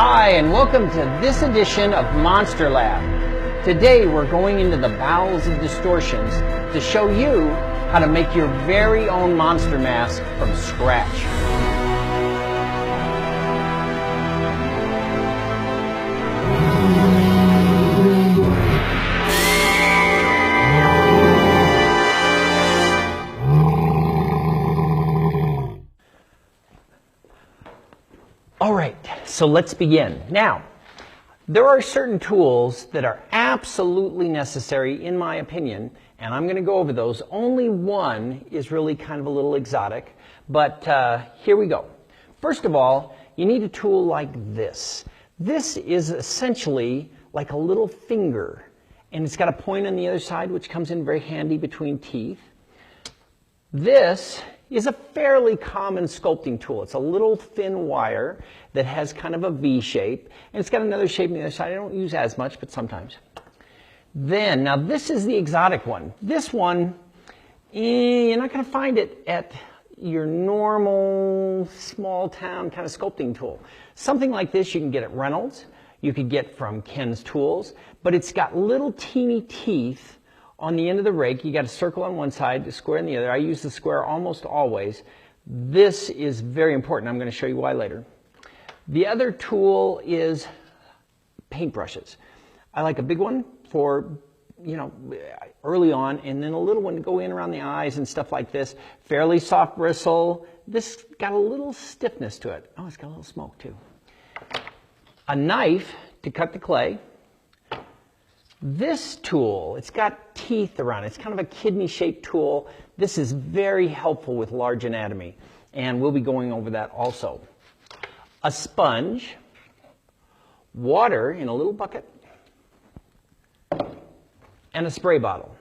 Hi, and welcome to this edition of Monster Lab. Today we're going into the bowels of distortions to show you how to make your very own monster mask from scratch. All right, so let's begin. Now, there are certain tools that are absolutely necessary, in my opinion, and I'm going to go over those. Only one is really kind of a little exotic, but here we go. First of all, you need a tool like this. This is essentially like a little finger, and it's got a point on the other side, which comes in very handy between teeth. This is a fairly common sculpting tool. It's a little thin wire that has kind of a V shape, and it's got another shape on the other side. I don't use as much, but sometimes. Then, now this is the exotic one. This one, you're not going to find it at your normal small town kind of sculpting tool. Something like this you can get at Reynolds. You could get from Ken's Tools, but it's got little teeny teeth on the end of the rake. You got a circle on one side, a square on the other. I use the square almost always. This is very important. I'm going to show you why later. The other tool is paintbrushes. I like a big one for, early on, and then a little one to go in around the eyes and stuff like this. Fairly soft bristle. This got a little stiffness to it. Oh, it's got a little smoke too. A knife to cut the clay. This tool, it's got teeth around it. It's kind of a kidney-shaped tool. This is very helpful with large anatomy, and we'll be going over that also. A sponge, water in a little bucket, and a spray bottle.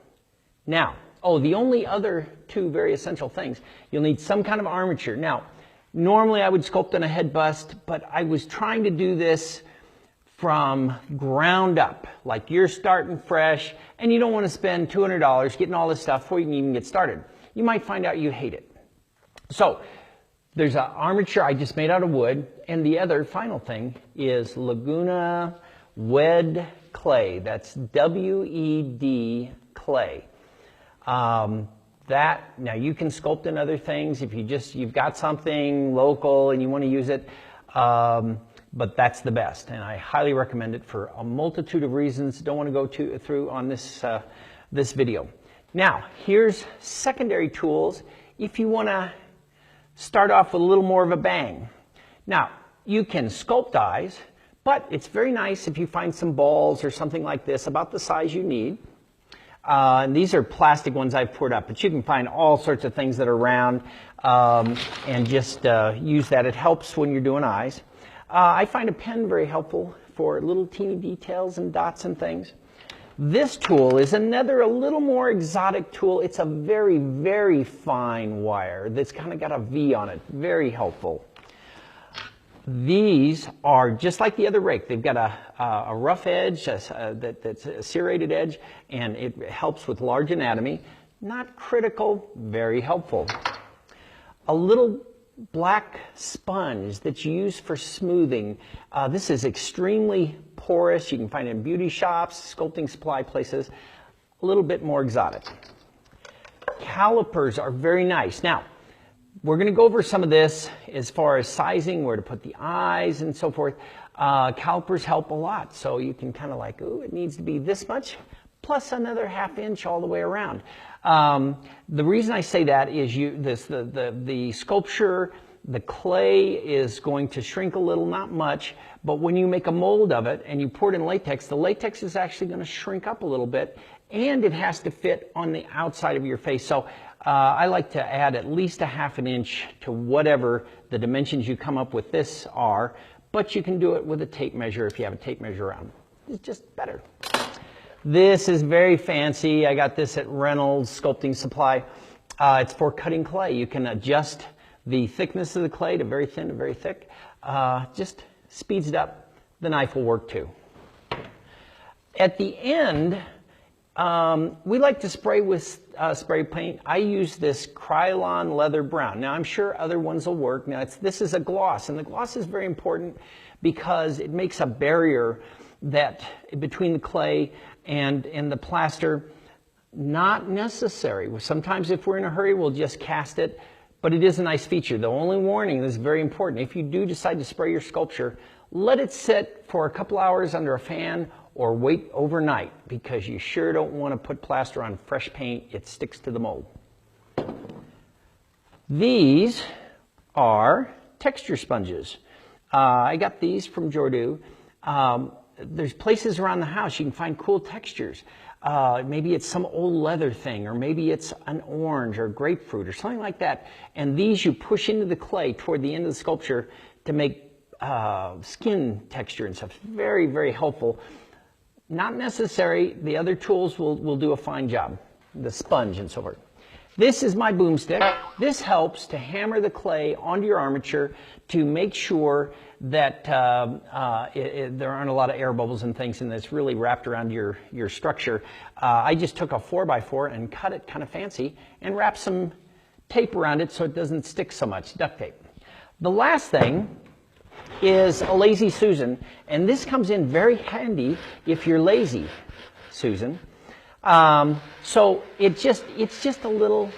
Now, the only other two very essential things, you'll need some kind of armature. Now, normally I would sculpt on a head bust, but I was trying to do this from ground up, like you're starting fresh and you don't want to spend $200 getting all this stuff before you can even get started. You might find out you hate it. So there's an armature I just made out of wood, and the other final thing is Laguna Wed clay. That's W-E-D clay. Now you can sculpt in other things if you've got something local and you want to use it. But that's the best, and I highly recommend it for a multitude of reasons. Don't want to go through on this video. Now, here's secondary tools if you want to start off with a little more of a bang. Now, you can sculpt eyes, but it's very nice if you find some balls or something like this about the size you need. And these are plastic ones I've poured up, but you can find all sorts of things that are round and just use that. It helps when you're doing eyes. I find a pen very helpful for little teeny details and dots and things. This tool is another, a little more exotic tool. It's a very, very fine wire that's kind of got a V on it. Very helpful. These are just like the other rake. They've got a rough edge, that's a serrated edge, and it helps with large anatomy. Not critical, very helpful. A little black sponge that's used for smoothing. This is extremely porous. You can find it in beauty shops, sculpting supply places. A little bit more exotic. Calipers are very nice. Now, we're going to go over some of this as far as sizing, where to put the eyes and so forth. Calipers help a lot. So you can kind of like, it needs to be this much, plus another ½ inch all the way around. The reason I say that is the sculpture, the clay is going to shrink a little, not much, but when you make a mold of it and you pour it in latex, the latex is actually going to shrink up a little bit, and it has to fit on the outside of your face. So I like to add at least ½ inch to whatever the dimensions you come up with this are, but you can do it with a tape measure if you have a tape measure around. It's just better. This is very fancy. I got this at Reynolds Sculpting Supply. It's for cutting clay. You can adjust the thickness of the clay to very thin to very thick. Just speeds it up. The knife will work too. At the end, We like to spray with spray paint. I use this Krylon Leather Brown. Now, I'm sure other ones will work. Now, this is a gloss, and the gloss is very important because it makes a barrier that between the clay and the plaster. Not necessary. Sometimes if we're in a hurry, we'll just cast it, but it is a nice feature. The only warning that's very important, if you do decide to spray your sculpture, let it sit for a couple hours under a fan or wait overnight, because you sure don't want to put plaster on fresh paint. It sticks to the mold. These are texture sponges. I got these from Jordu. There's places around the house you can find cool textures. Maybe it's some old leather thing, or maybe it's an orange or grapefruit or something like that. And these you push into the clay toward the end of the sculpture to make skin texture and stuff. Very, very helpful. Not necessary. The other tools will do a fine job. The sponge and so forth. This is my boomstick. This helps to hammer the clay onto your armature to make sure that there aren't a lot of air bubbles and things, and it's really wrapped around your structure. I just took a 4x4 and cut it kind of fancy and wrapped some tape around it so it doesn't stick so much, duct tape. The last thing is a Lazy Susan, and this comes in very handy if you're lazy, Susan. So it's just a little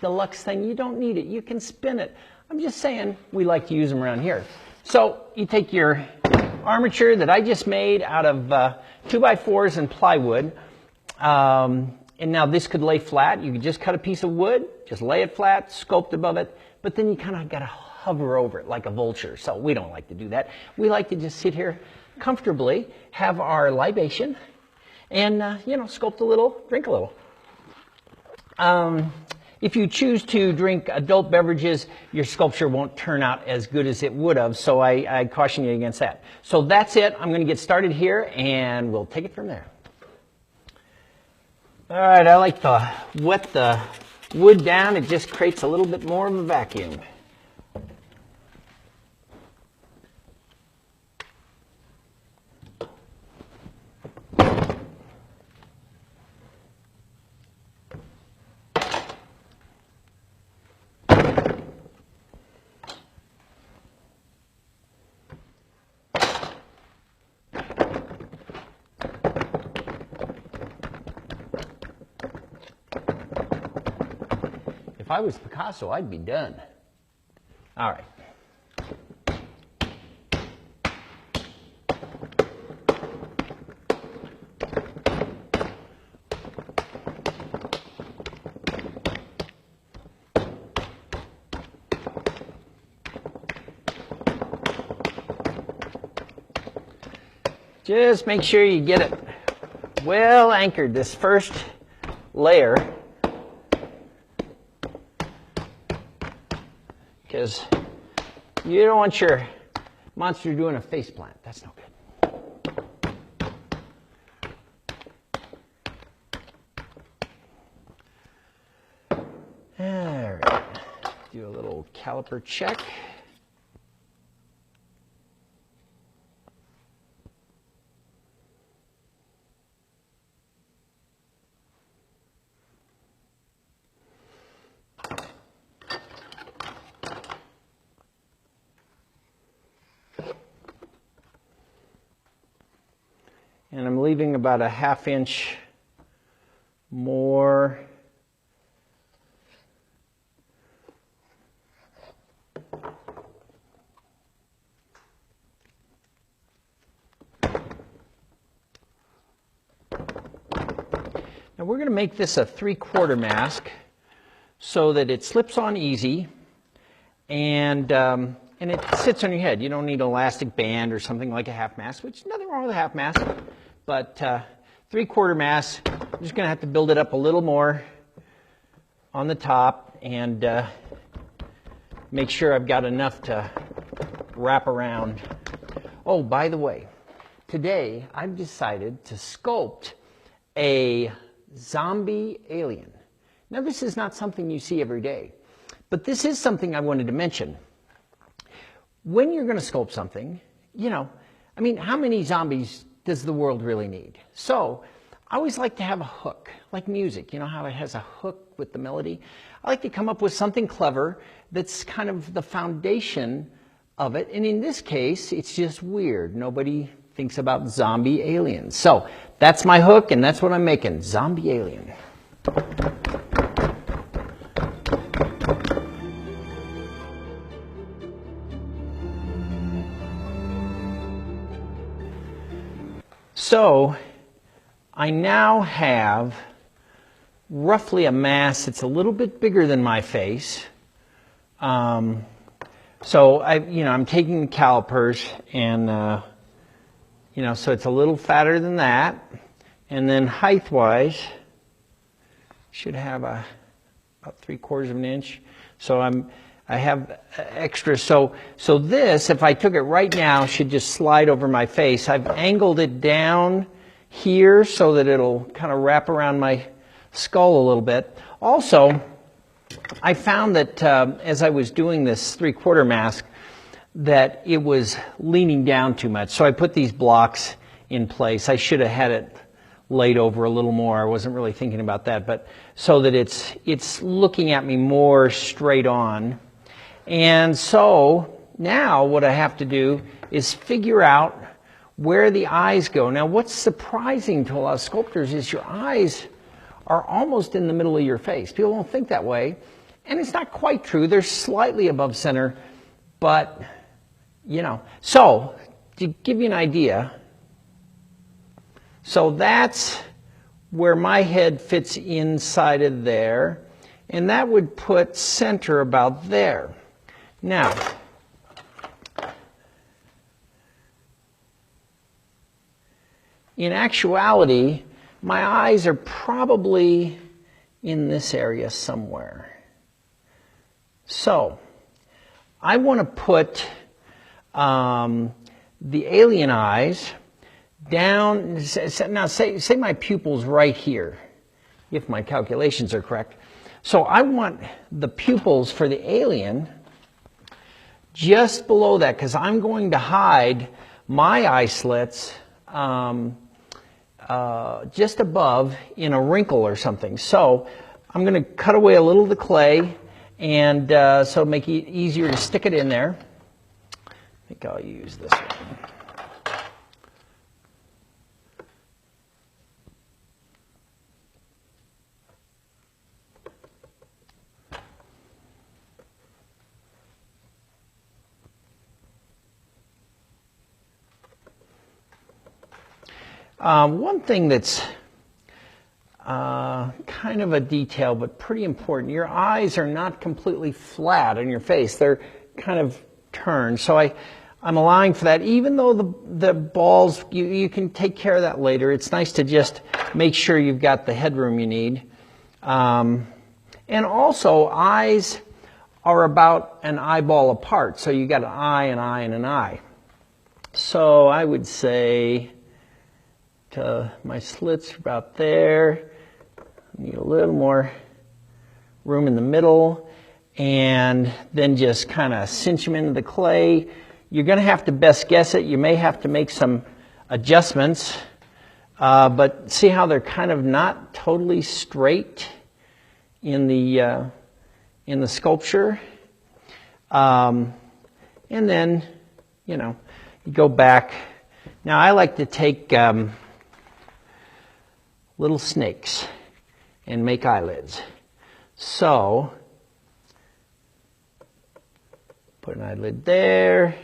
deluxe thing. You don't need it. You can spin it. I'm just saying we like to use them around here. So you take your armature that I just made out of 2x4s and plywood. And now this could lay flat. You could just cut a piece of wood, just lay it flat, sculpt above it. But then you kind of got to hover over it like a vulture. So we don't like to do that. We like to just sit here comfortably, have our libation, and, sculpt a little, drink a little. If you choose to drink adult beverages, your sculpture won't turn out as good as it would have, so I caution you against that. So that's it. I'm going to get started here, and we'll take it from there. All right, I like to wet the wood down. It just creates a little bit more of a vacuum. If I was Picasso, I'd be done. All right. Just make sure you get it well anchored, this first layer, because you don't want your monster doing a face plant. That's no good. All right, do a little caliper check. And I'm leaving about a 1/2 inch more. Now we're going to make this a 3/4 mask so that it slips on easy and it sits on your head. You don't need an elastic band or something like a half mask, which nothing wrong with a half mask. But 3/4 mass, I'm just going to have to build it up a little more on the top and make sure I've got enough to wrap around. Oh, by the way, today I've decided to sculpt a zombie alien. Now, this is not something you see every day, but this is something I wanted to mention. When you're going to sculpt something, how many zombies does the world really need? So I always like to have a hook, like music. You know how it has a hook with the melody? I like to come up with something clever that's kind of the foundation of it. And in this case, it's just weird. Nobody thinks about zombie aliens. So that's my hook, and that's what I'm making, zombie alien. So I now have roughly a mass that's a little bit bigger than my face. So I'm taking the calipers and, so it's a little fatter than that. And then height-wise, should have about 3/4 of an inch. So I have extra. So this, if I took it right now, should just slide over my face. I've angled it down here so that it'll kind of wrap around my skull a little bit. Also, I found that as I was doing this 3/4 mask, that it was leaning down too much. So I put these blocks in place. I should have had it laid over a little more. I wasn't really thinking about that, but so that it's looking at me more straight on. And so now what I have to do is figure out where the eyes go. Now what's surprising to a lot of sculptors is your eyes are almost in the middle of your face. People don't think that way. And it's not quite true. They're slightly above center, but, So, to give you an idea, so that's where my head fits inside of there, and that would put center about there. Now, in actuality, my eyes are probably in this area somewhere. So, I want to put the alien eyes down. Now, say my pupil's right here, if my calculations are correct. So I want the pupils for the alien just below that, because I'm going to hide my eye slits just above in a wrinkle or something. So I'm going to cut away a little of the clay, and so make it easier to stick it in there. I think I'll use this one. One thing that's kind of a detail, but pretty important, your eyes are not completely flat on your face. They're kind of turned. So I'm allowing for that. Even though the balls, you can take care of that later. It's nice to just make sure you've got the headroom you need. And also, eyes are about an eyeball apart. So you got an eye, an eye, and an eye. So I would say my slits are about there. Need a little more room in the middle, and then just kind of cinch them into the clay. You're going to have to best guess it. You may have to make some adjustments, but see how they're kind of not totally straight in the sculpture. And then, you go back. Now I like to take little snakes and make eyelids. So, put an eyelid there.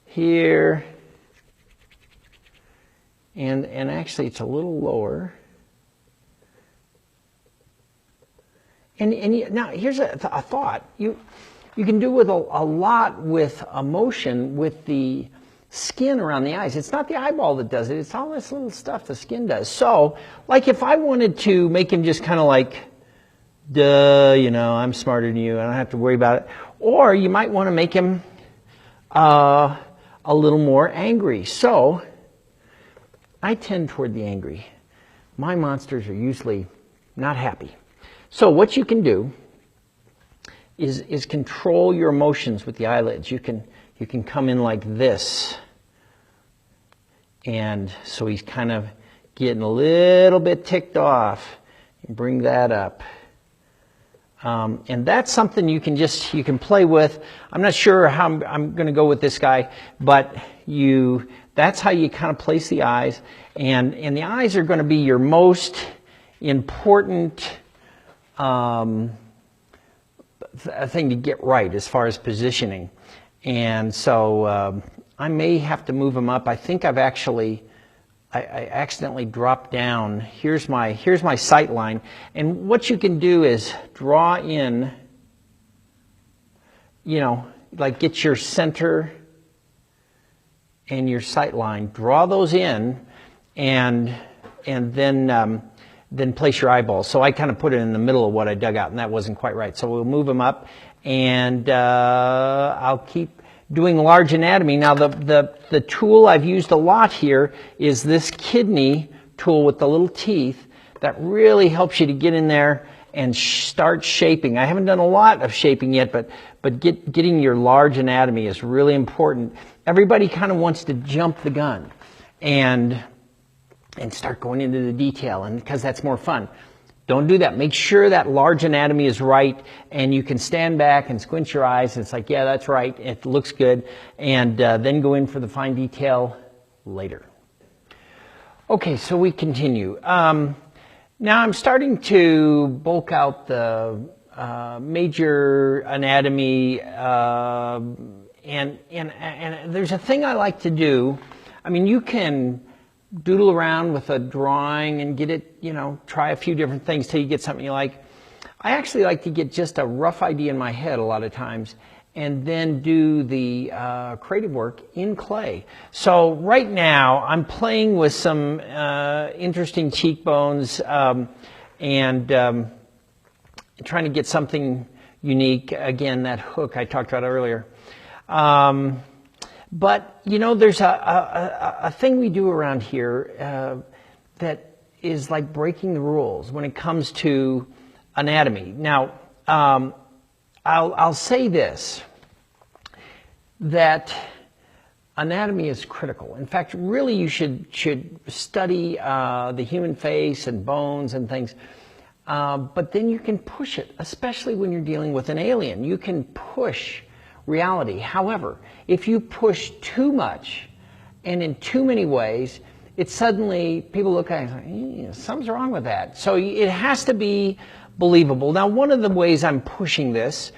Here. And actually it's a little lower. Now here's a thought. You can do with a lot with emotion with the skin around the eyes. It's not the eyeball that does it. It's all this little stuff the skin does. So, like if I wanted to make him just kind of like, duh, I'm smarter than you. I don't have to worry about it. Or you might want to make him a little more angry. So, I tend toward the angry. My monsters are usually not happy. So what you can do is control your emotions with the eyelids. You can you can come in like this. And so he's kind of getting a little bit ticked off. Bring that up. And that's something you can play with. I'm not sure how I'm going to go with this guy, but that's how you kind of place the eyes. And the eyes are going to be your most important thing to get right as far as positioning. And so I may have to move them up. I think I accidentally dropped down. Here's my sight line. And what you can do is draw in, like get your center and your sight line. Draw those in and then place your eyeballs. So I kind of put it in the middle of what I dug out, and that wasn't quite right. So we'll move them up, and I'll keep doing large anatomy. Now the tool I've used a lot here is this kidney tool with the little teeth that really helps you to get in there and start shaping. I haven't done a lot of shaping yet, but getting your large anatomy is really important. Everybody kind of wants to jump the gun and start going into the detail, and because that's more fun. Don't do that. Make sure that large anatomy is right, and you can stand back and squint your eyes. And it's like, yeah, that's right. It looks good. And then go in for the fine detail later. Okay, so we continue. Now I'm starting to bulk out the major anatomy, and there's a thing I like to do. I mean, you can doodle around with a drawing and get it, try a few different things till you get something you like. I actually like to get just a rough idea in my head a lot of times and then do the creative work in clay. So right now I'm playing with some interesting cheekbones and trying to get something unique. Again, that hook I talked about earlier. But, there's a thing we do around here that is like breaking the rules when it comes to anatomy. Now, I'll say this, that anatomy is critical. In fact, really you should study the human face and bones and things. But then you can push it, especially when you're dealing with an alien. You can push reality. However, if you push too much and in too many ways, it's suddenly, people look at it and say, something's wrong with that. So it has to be believable. Now, one of the ways I'm pushing this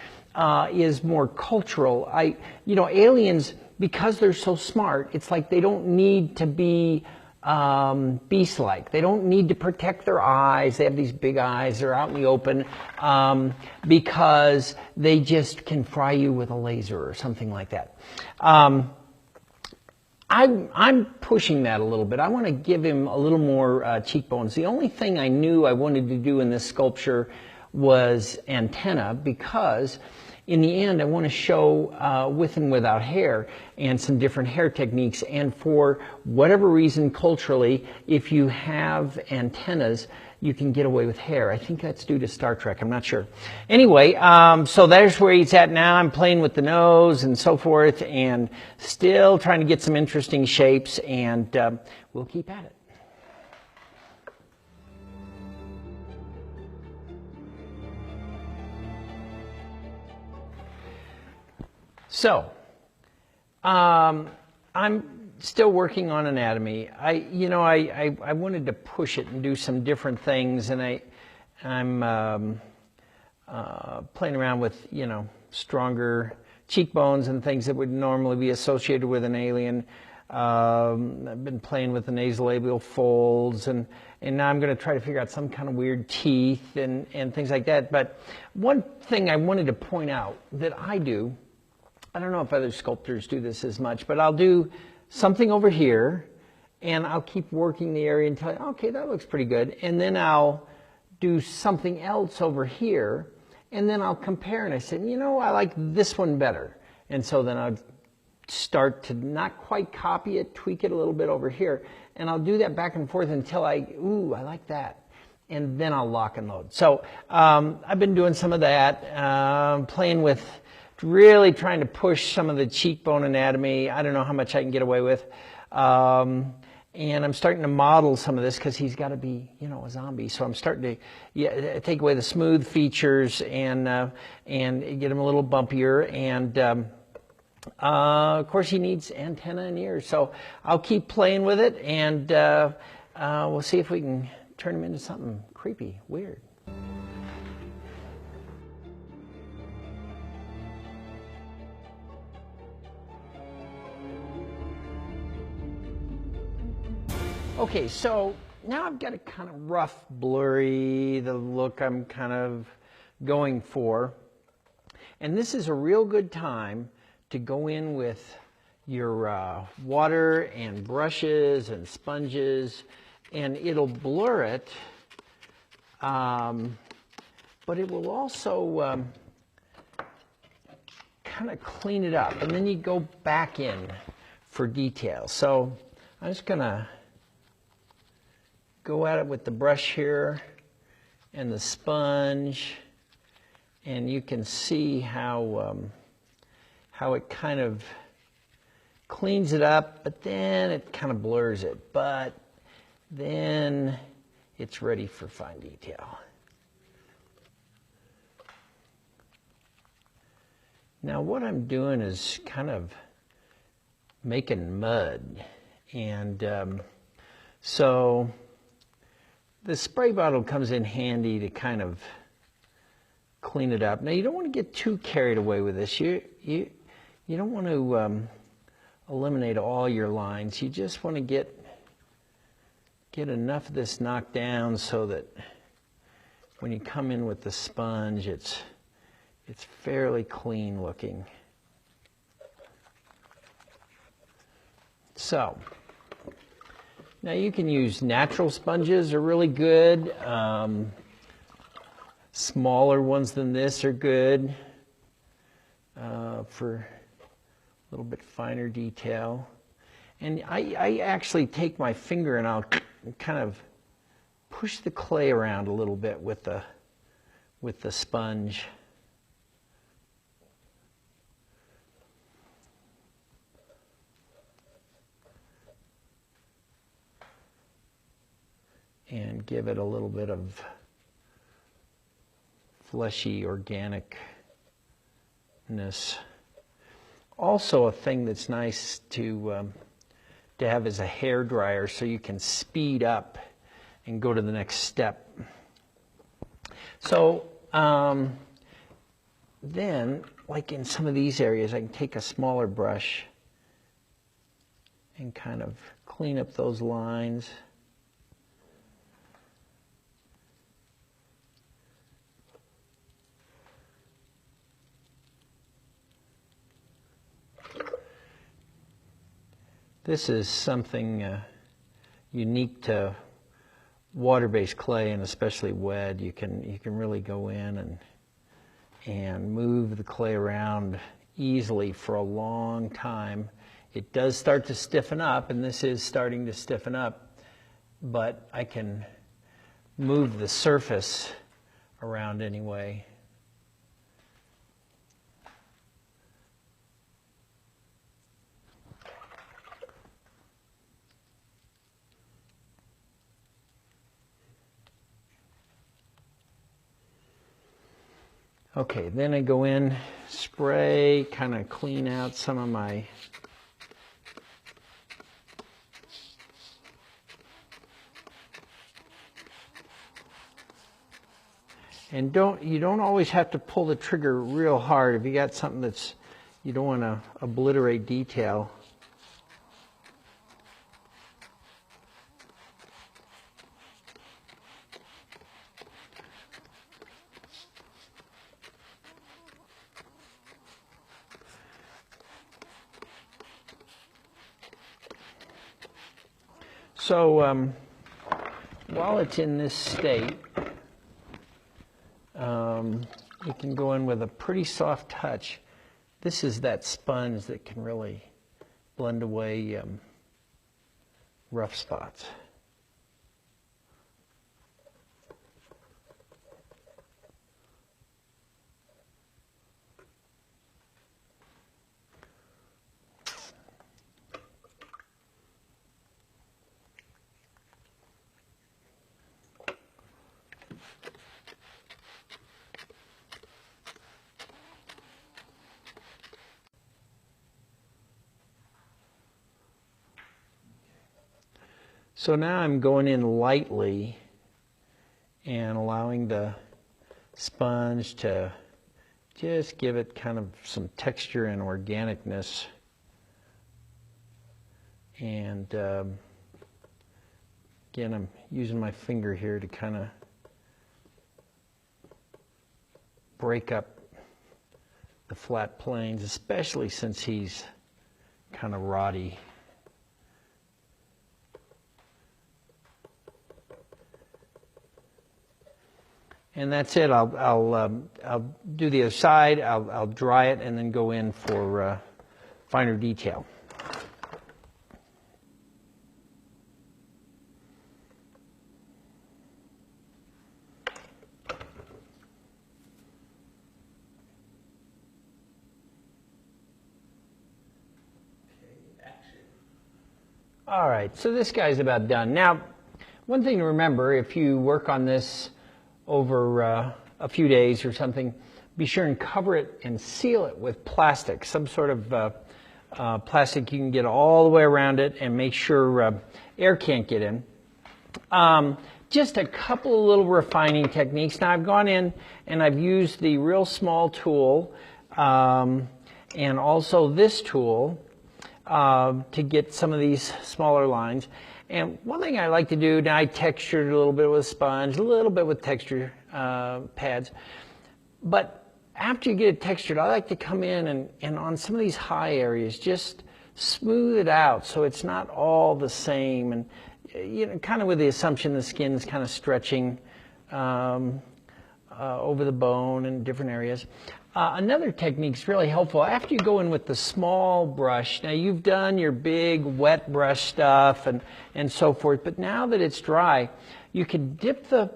is more cultural. Aliens, because they're so smart, it's like they don't need to be beast-like. They don't need to protect their eyes. They have these big eyes. They're out in the open because they just can fry you with a laser or something like that. I'm pushing that a little bit. I want to give him a little more cheekbones. The only thing I knew I wanted to do in this sculpture was antenna, because in the end I want to show with and without hair and some different hair techniques. And for whatever reason, culturally, if you have antennas, you can get away with hair. I think that's due to Star Trek. I'm not sure. Anyway, so there's where he's at now. I'm playing with the nose and so forth, and still trying to get some interesting shapes, and we'll keep at it. So, I'm still working on anatomy. I wanted to push it and do some different things, and I'm playing around with, stronger cheekbones and things that would normally be associated with an alien. I've been playing with the nasolabial folds, and now I'm going to try to figure out some kind of weird teeth and things like that. But one thing I wanted to point out that I do, I don't know if other sculptors do this as much, but I'll do something over here, and I'll keep working the area until, okay, that looks pretty good. And then I'll do something else over here, and then I'll compare, and I said, I like this one better. And so then I'll start to not quite copy it, tweak it a little bit over here, and I'll do that back and forth until I like that. And then I'll lock and load. So I've been doing some of that, playing with really trying to push some of the cheekbone anatomy. I don't know how much I can get away with. And I'm starting to model some of this because he's got to be, you know, a zombie. So I'm starting to take away the smooth features and get him a little bumpier. And of course, he needs antenna and ears. So I'll keep playing with it, and we'll see if we can turn him into something creepy, weird. Okay, so now I've got a kind of rough, blurry, the look I'm kind of going for. And this is a real good time to go in with your water and brushes and sponges, and it'll blur it, but it will also kind of clean it up. And then you go back in for detail. So I'm just going to go at it with the brush here and the sponge, and you can see how it kind of cleans it up, but then it kind of blurs it. But then it's ready for fine detail. Now what I'm doing is kind of making mud, and so the spray bottle comes in handy to kind of clean it up. Now you don't want to get too carried away with this. You don't want to eliminate all your lines. You just want to get enough of this knocked down so that when you come in with the sponge, it's fairly clean looking. So now you can use natural sponges, are really good. Smaller ones than this are good for a little bit finer detail. And I actually take my finger and I'll kind of push the clay around a little bit with the sponge. And give it a little bit of fleshy organicness. Also, a thing that's nice to have is a hair dryer, so you can speed up and go to the next step. So then, like in some of these areas, I can take a smaller brush and kind of clean up those lines. This is something unique to water-based clay, and especially wet. You can really go in and move the clay around easily for a long time. It does start to stiffen up, and this is starting to stiffen up, but I can move the surface around anyway. Okay, then I go in, spray, kind of clean out some of my and you don't always have to pull the trigger real hard if you got something that's you don't want to obliterate detail. So while it's in this state, you can go in with a pretty soft touch. This is that sponge that can really blend away rough spots. So now I'm going in lightly and allowing the sponge to just give it kind of some texture and organicness. And again, I'm using my finger here to kind of break up the flat planes, especially since he's kind of roddy. And that's it. I'll do the other side. I'll dry it and then go in for finer detail. All right, so this guy's about done. Now, one thing to remember, if you work on this over a few days or something, be sure and cover it and seal it with plastic, some sort of plastic you can get all the way around it, and make sure air can't get in. Just a couple of little refining techniques. Now, I've gone in and I've used the real small tool and also this tool to get some of these smaller lines. And one thing I like to do, now I textured a little bit with a sponge, a little bit with texture pads. But after you get it textured, I like to come in and on some of these high areas, just smooth it out so it's not all the same. And, you know, kind of with the assumption the skin is kind of stretching over the bone in different areas. Another technique is really helpful. After you go in with the small brush, now you've done your big wet brush stuff and so forth, but now that it's dry, you can dip the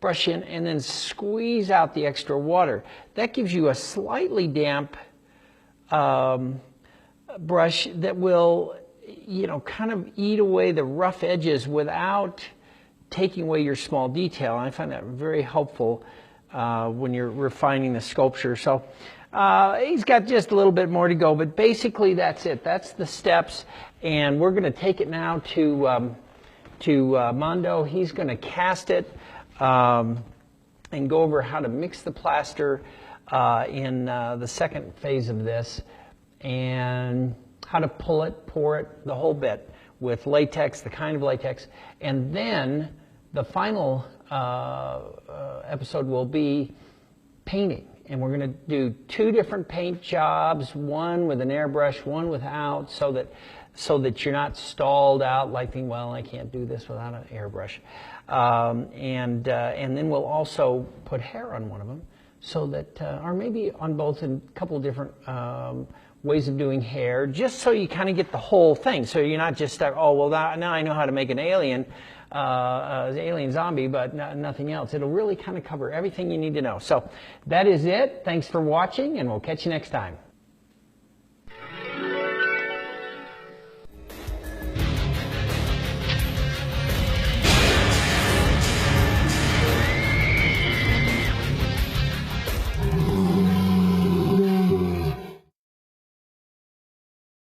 brush in and then squeeze out the extra water. That gives you a slightly damp brush that will, you know, kind of eat away the rough edges without taking away your small detail. And I find that very helpful when you're refining the sculpture. So he's got just a little bit more to go, but basically that's it. That's the steps, and we're going to take it now to Mondo. He's going to cast it and go over how to mix the plaster in the second phase of this, and how to pull it, pour it, the whole bit with latex, the kind of latex, and then the final episode will be painting, and we're going to do 2 different paint jobs, one with an airbrush, one without, so that you're not stalled out like thinking, well, I can't do this without an airbrush. And then we'll also put hair on one of them, so that, or maybe on both, in a couple of different ways of doing hair, just so you kind of get the whole thing. So you're not just stuck, oh, well, now I know how to make an alien zombie, but nothing else. It'll really kind of cover everything you need to know. So that is it. Thanks for watching, and we'll catch you next time.